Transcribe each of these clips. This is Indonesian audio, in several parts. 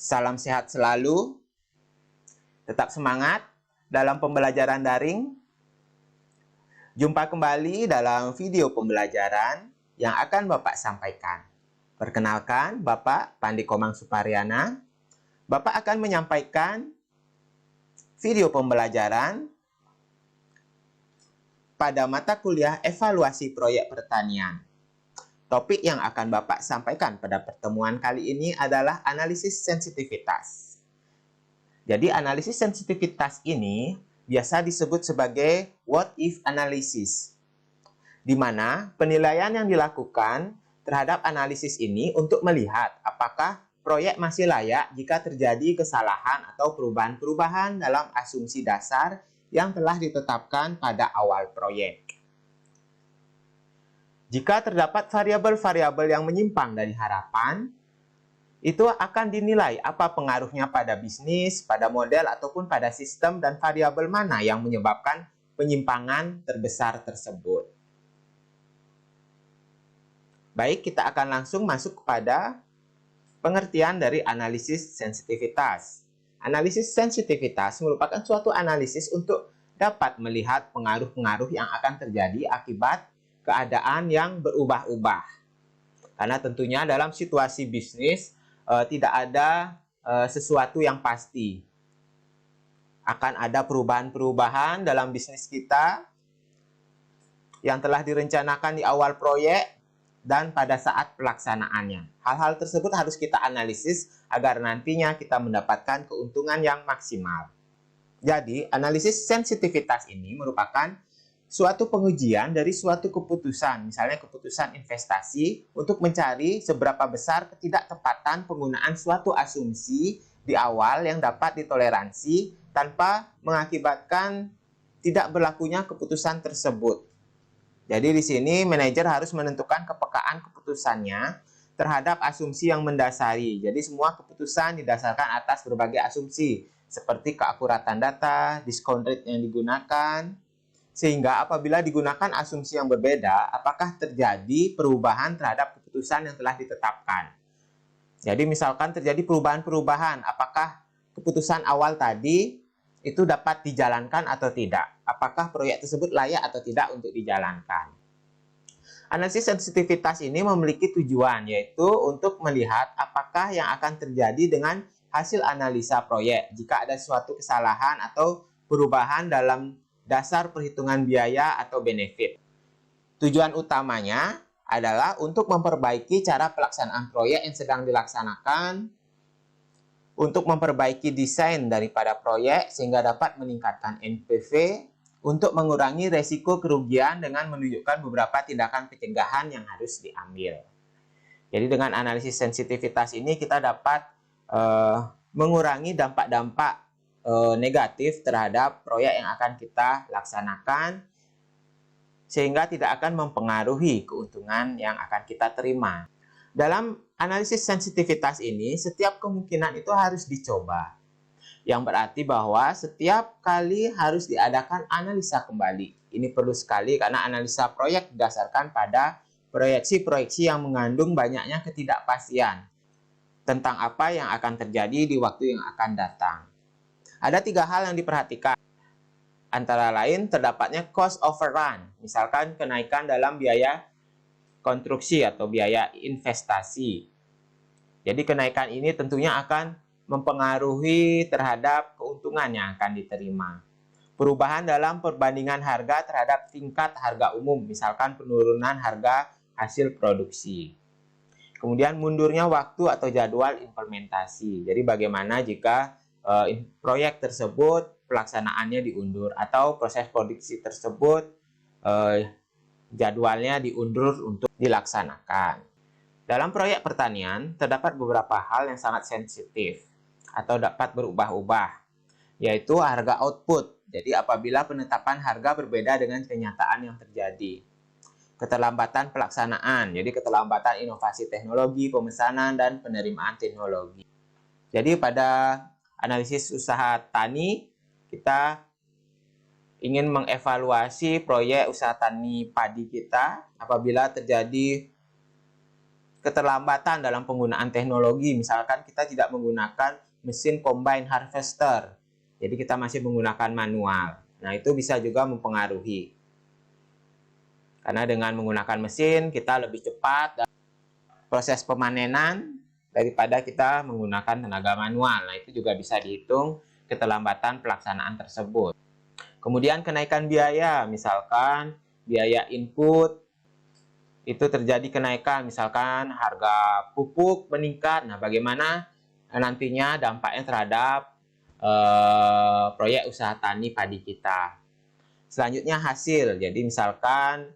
Salam sehat selalu, tetap semangat dalam pembelajaran daring. Jumpa kembali dalam video pembelajaran yang akan Bapak sampaikan. Perkenalkan, Bapak Pandi Komang Suparyana. Bapak akan menyampaikan video pembelajaran pada mata kuliah evaluasi proyek pertanian. Topik yang akan Bapak sampaikan pada pertemuan kali ini adalah analisis sensitivitas. Jadi analisis sensitivitas ini biasa disebut sebagai what if analysis, di mana penilaian yang dilakukan terhadap analisis ini untuk melihat apakah proyek masih layak jika terjadi kesalahan atau perubahan-perubahan dalam asumsi dasar yang telah ditetapkan pada awal proyek. Jika terdapat variabel-variabel yang menyimpang dari harapan, itu akan dinilai apa pengaruhnya pada bisnis, pada model, ataupun pada sistem, dan variabel mana yang menyebabkan penyimpangan terbesar tersebut. Baik, kita akan langsung masuk kepada pengertian dari analisis sensitivitas. Analisis sensitivitas merupakan suatu analisis untuk dapat melihat pengaruh-pengaruh yang akan terjadi akibat keadaan yang berubah-ubah. Karena tentunya dalam situasi bisnis tidak ada sesuatu yang pasti. Akan ada perubahan-perubahan dalam bisnis kita yang telah direncanakan di awal proyek dan pada saat pelaksanaannya. Hal-hal tersebut harus kita analisis agar nantinya kita mendapatkan keuntungan yang maksimal. Jadi, analisis sensitivitas ini merupakan suatu pengujian dari suatu keputusan, misalnya keputusan investasi, untuk mencari seberapa besar ketidaktepatan penggunaan suatu asumsi di awal yang dapat ditoleransi tanpa mengakibatkan tidak berlakunya keputusan tersebut. Jadi di sini manajer harus menentukan kepekaan keputusannya terhadap asumsi yang mendasari. Jadi semua keputusan didasarkan atas berbagai asumsi, seperti keakuratan data, discount rate yang digunakan, sehingga apabila digunakan asumsi yang berbeda, apakah terjadi perubahan terhadap keputusan yang telah ditetapkan. Jadi misalkan terjadi perubahan-perubahan, apakah keputusan awal tadi itu dapat dijalankan atau tidak? Apakah proyek tersebut layak atau tidak untuk dijalankan? Analisis sensitivitas ini memiliki tujuan, yaitu untuk melihat apakah yang akan terjadi dengan hasil analisa proyek jika ada suatu kesalahan atau perubahan dalam dasar perhitungan biaya atau benefit. Tujuan utamanya adalah untuk memperbaiki cara pelaksanaan proyek yang sedang dilaksanakan, untuk memperbaiki desain daripada proyek sehingga dapat meningkatkan NPV, untuk mengurangi resiko kerugian dengan menunjukkan beberapa tindakan pencegahan yang harus diambil. Jadi dengan analisis sensitivitas ini kita dapat mengurangi dampak-dampak negatif terhadap proyek yang akan kita laksanakan, sehingga tidak akan mempengaruhi keuntungan yang akan kita terima. Dalam analisis sensitivitas ini, setiap kemungkinan itu harus dicoba. Yang berarti bahwa setiap kali harus diadakan analisa kembali. Ini perlu sekali karena analisa proyek didasarkan pada proyeksi-proyeksi yang mengandung banyaknya ketidakpastian tentang apa yang akan terjadi di waktu yang akan datang. Ada 3 hal yang diperhatikan. Antara lain terdapatnya cost overrun, misalkan kenaikan dalam biaya konstruksi atau biaya investasi. Jadi kenaikan ini tentunya akan mempengaruhi terhadap keuntungan yang akan diterima. Perubahan dalam perbandingan harga terhadap tingkat harga umum, misalkan penurunan harga hasil produksi. Kemudian mundurnya waktu atau jadwal implementasi. Jadi bagaimana jika proyek tersebut pelaksanaannya diundur atau proses produksi tersebut jadwalnya diundur untuk dilaksanakan. Dalam proyek pertanian terdapat beberapa hal yang sangat sensitif atau dapat berubah-ubah, yaitu harga output. Jadi apabila penetapan harga berbeda dengan kenyataan yang terjadi. Keterlambatan pelaksanaan, jadi keterlambatan inovasi teknologi, pemesanan, dan penerimaan teknologi. Jadi pada analisis usaha tani, kita ingin mengevaluasi proyek usaha tani padi kita apabila terjadi keterlambatan dalam penggunaan teknologi. Misalkan kita tidak menggunakan mesin combine harvester, jadi kita masih menggunakan manual. Nah, itu bisa juga mempengaruhi. Karena dengan menggunakan mesin, kita lebih cepat proses pemanenan daripada kita menggunakan tenaga manual. Nah, itu juga bisa dihitung keterlambatan pelaksanaan tersebut. Kemudian kenaikan biaya, misalkan biaya input, itu terjadi kenaikan, misalkan harga pupuk meningkat. Nah, bagaimana nantinya dampaknya terhadap proyek usaha tani padi kita. Selanjutnya hasil, jadi misalkan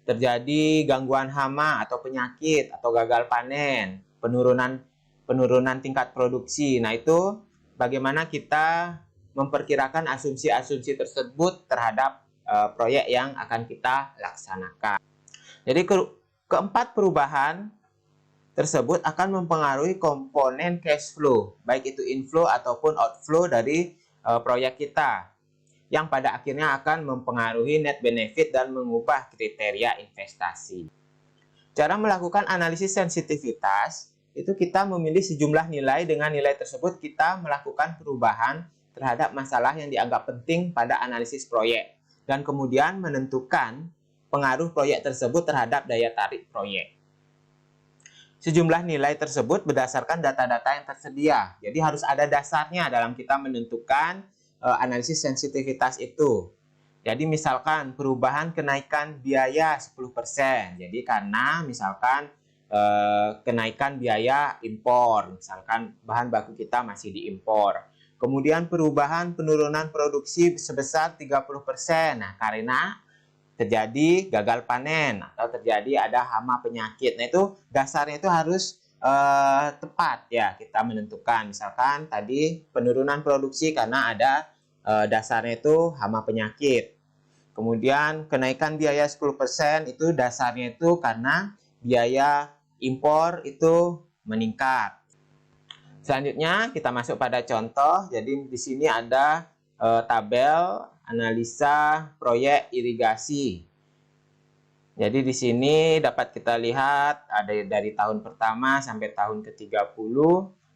terjadi gangguan hama atau penyakit atau gagal panen, penurunan tingkat produksi. Nah, itu bagaimana kita memperkirakan asumsi-asumsi tersebut terhadap proyek yang akan kita laksanakan. Jadi keempat perubahan tersebut akan mempengaruhi komponen cash flow, baik itu inflow ataupun outflow dari proyek kita, yang pada akhirnya akan mempengaruhi net benefit dan mengubah kriteria investasi. Cara melakukan analisis sensitivitas, itu kita memilih sejumlah nilai. Dengan nilai tersebut kita melakukan perubahan terhadap masalah yang dianggap penting pada analisis proyek, dan kemudian menentukan pengaruh proyek tersebut terhadap daya tarik proyek. Sejumlah nilai tersebut berdasarkan data-data yang tersedia. Jadi harus ada dasarnya dalam kita menentukan analisis sensitivitas itu. Jadi misalkan perubahan kenaikan biaya 10%. Jadi karena misalkan kenaikan biaya impor, misalkan bahan baku kita masih diimpor. Kemudian penurunan produksi sebesar 30%. Nah, karena terjadi gagal panen atau terjadi ada hama penyakit. Nah, itu dasarnya itu harus tepat ya kita menentukan. Misalkan tadi penurunan produksi karena ada dasarnya itu hama penyakit. Kemudian kenaikan biaya 10% itu dasarnya itu karena biaya impor itu meningkat. Selanjutnya kita masuk pada contoh. Jadi di sini ada tabel analisa proyek irigasi. Jadi di sini dapat kita lihat ada dari tahun pertama sampai tahun ke-30,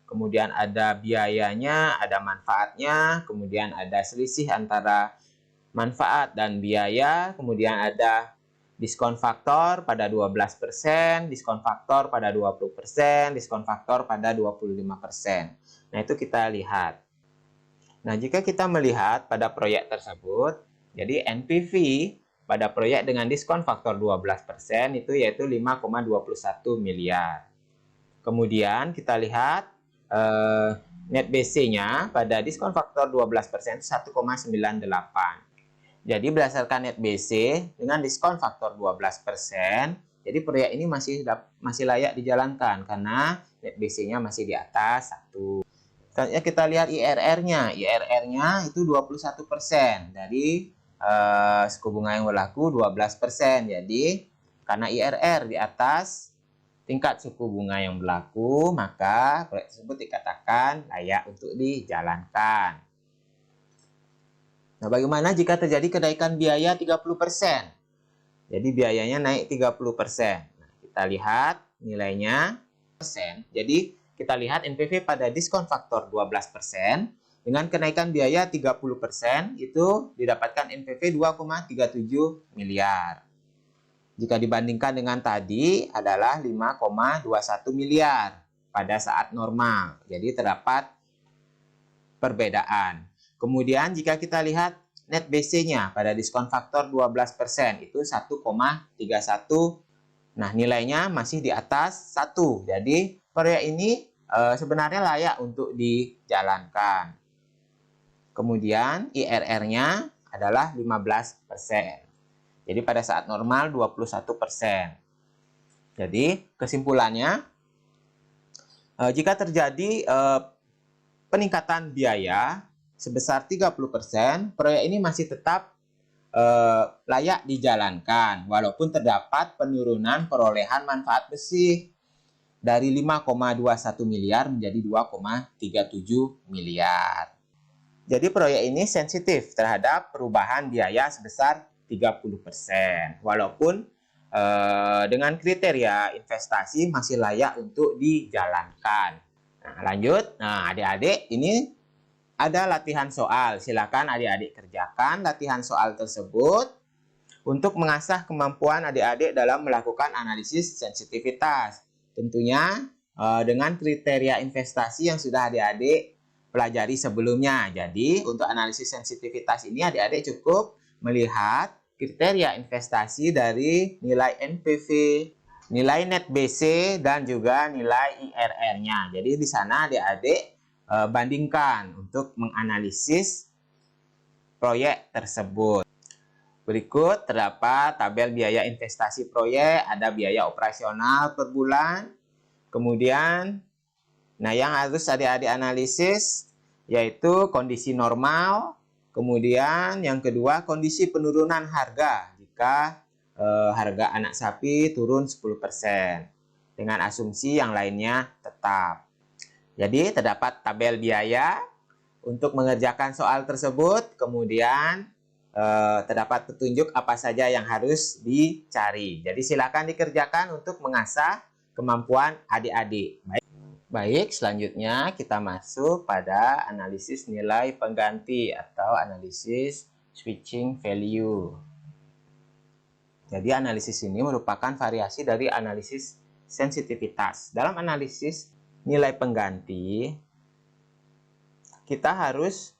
kemudian ada biayanya, ada manfaatnya, kemudian ada selisih antara manfaat dan biaya, kemudian ada diskon faktor pada 12%, diskon faktor pada 20%, diskon faktor pada 25%. Nah, itu kita lihat. Nah, jika kita melihat pada proyek tersebut, jadi NPV pada proyek dengan diskon faktor 12% itu yaitu 5,21 miliar. Kemudian kita lihat net BC-nya pada diskon faktor 12% 1,98. Jadi berdasarkan net BC dengan diskon faktor 12%, jadi proyek ini masih layak dijalankan karena net BC-nya masih di atas 1. Selanjutnya kita lihat IRR-nya. IRR-nya itu 21% dari suku bunga yang berlaku 12%. Jadi karena IRR di atas tingkat suku bunga yang berlaku, maka proyek tersebut dikatakan layak untuk dijalankan. Nah, bagaimana jika terjadi kenaikan biaya 30%? Jadi biayanya naik 30%. Nah, kita lihat nilainya persen. Jadi kita lihat NPV pada diskon faktor 12% dengan kenaikan biaya 30% itu didapatkan NPV 2,37 miliar. Jika dibandingkan dengan tadi adalah 5,21 miliar pada saat normal. Jadi terdapat perbedaan. Kemudian jika kita lihat net BC-nya pada diskon faktor 12% itu 1,31. Nah, nilainya masih di atas 1. Jadi proyek ini sebenarnya layak untuk dijalankan. Kemudian IRR-nya adalah 15%. Jadi pada saat normal 21%. Jadi kesimpulannya, jika terjadi peningkatan biaya sebesar 30%, proyek ini masih tetap layak dijalankan walaupun terdapat penurunan perolehan manfaat besi dari 5,21 miliar menjadi 2,37 miliar. Jadi proyek ini sensitif terhadap perubahan biaya sebesar 30%. Walaupun dengan kriteria investasi masih layak untuk dijalankan. Nah, lanjut. Nah, adik-adik, ini ada latihan soal. Silakan adik-adik kerjakan latihan soal tersebut untuk mengasah kemampuan adik-adik dalam melakukan analisis sensitivitas. Tentunya dengan kriteria investasi yang sudah adik-adik pelajari sebelumnya. Jadi, untuk analisis sensitivitas ini adik-adik cukup melihat kriteria investasi dari nilai NPV, nilai net BC, dan juga nilai IRR-nya. Jadi, di sana adik-adik bandingkan untuk menganalisis proyek tersebut. Berikut terdapat tabel biaya investasi proyek, ada biaya operasional per bulan. Kemudian, nah yang harus adik-adik analisis yaitu kondisi normal. Kemudian yang kedua, kondisi penurunan harga jika harga anak sapi turun 10%. Dengan asumsi yang lainnya tetap. Jadi terdapat tabel biaya untuk mengerjakan soal tersebut. Kemudian terdapat petunjuk apa saja yang harus dicari. Jadi silakan dikerjakan untuk mengasah kemampuan adik-adik. Baik, selanjutnya kita masuk pada analisis nilai pengganti atau analisis switching value. Jadi analisis ini merupakan variasi dari analisis sensitivitas. Dalam analisis nilai pengganti, kita harus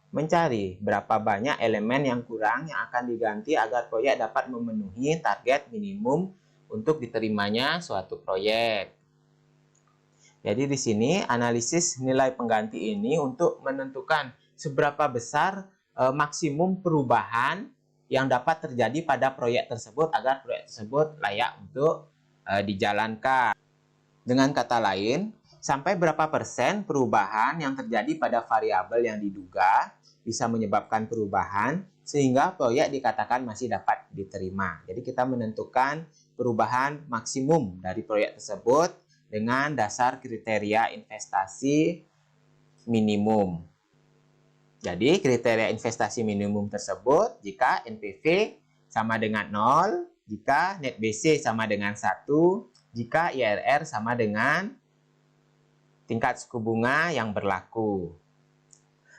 mencari berapa banyak elemen yang kurang yang akan diganti agar proyek dapat memenuhi target minimum untuk diterimanya suatu proyek. Jadi di sini analisis nilai pengganti ini untuk menentukan seberapa besar maksimum perubahan yang dapat terjadi pada proyek tersebut agar proyek tersebut layak untuk dijalankan. Dengan kata lain, sampai berapa persen perubahan yang terjadi pada variabel yang diduga bisa menyebabkan perubahan sehingga proyek dikatakan masih dapat diterima. Jadi kita menentukan perubahan maksimum dari proyek tersebut dengan dasar kriteria investasi minimum. Jadi kriteria investasi minimum tersebut jika NPV sama dengan 0, jika net BC sama dengan 1, jika IRR sama dengan tingkat suku bunga yang berlaku.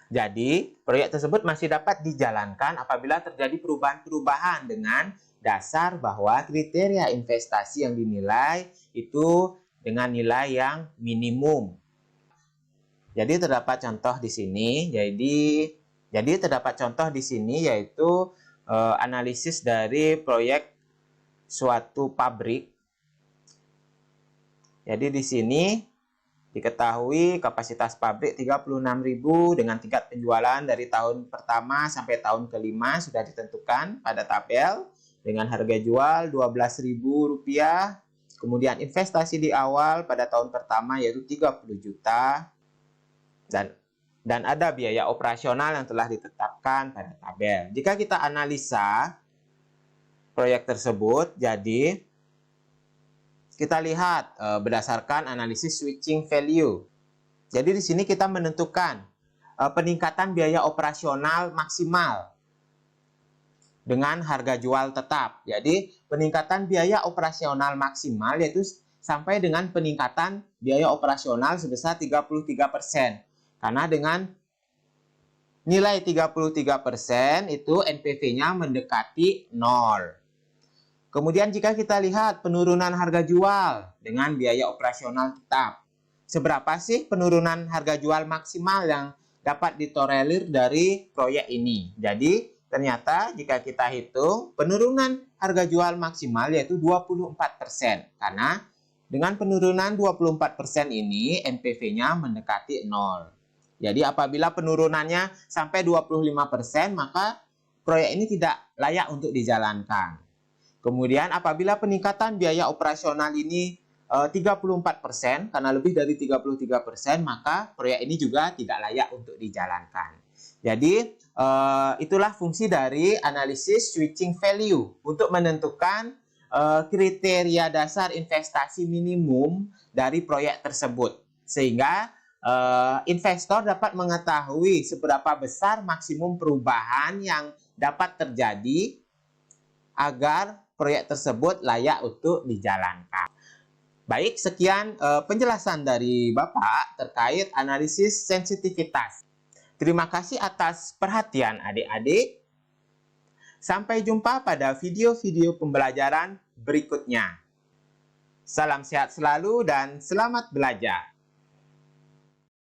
Jadi, proyek tersebut masih dapat dijalankan apabila terjadi perubahan-perubahan dengan dasar bahwa kriteria investasi yang dinilai itu dengan nilai yang minimum. Jadi terdapat contoh di sini. Jadi terdapat contoh di sini yaitu analisis dari proyek suatu pabrik. Jadi di sini diketahui kapasitas pabrik 36.000 dengan tingkat penjualan dari tahun pertama sampai tahun kelima sudah ditentukan pada tabel dengan harga jual Rp12.000. Kemudian investasi di awal pada tahun pertama yaitu 30 juta dan ada biaya operasional yang telah ditetapkan pada tabel. Jika kita analisa proyek tersebut, jadi kita lihat berdasarkan analisis switching value. Jadi di sini kita menentukan peningkatan biaya operasional maksimal dengan harga jual tetap. Jadi peningkatan biaya operasional maksimal yaitu sampai dengan peningkatan biaya operasional sebesar 33%. Karena dengan nilai 33% itu NPV-nya mendekati 0. Kemudian jika kita lihat penurunan harga jual dengan biaya operasional tetap. Seberapa sih penurunan harga jual maksimal yang dapat ditolerir dari proyek ini? Jadi ternyata jika kita hitung penurunan harga jual maksimal yaitu 24%. Karena dengan penurunan 24% ini NPV-nya mendekati 0. Jadi apabila penurunannya sampai 25% maka proyek ini tidak layak untuk dijalankan. Kemudian apabila peningkatan biaya operasional ini 34%, karena lebih dari 33%, maka proyek ini juga tidak layak untuk dijalankan. Jadi itulah fungsi dari analisis switching value untuk menentukan kriteria dasar investasi minimum dari proyek tersebut. Sehingga investor dapat mengetahui seberapa besar maksimum perubahan yang dapat terjadi agar proyek tersebut layak untuk dijalankan. Baik, sekian penjelasan dari Bapak terkait analisis sensitivitas. Terima kasih atas perhatian adik-adik. Sampai jumpa pada video-video pembelajaran berikutnya. Salam sehat selalu dan selamat belajar.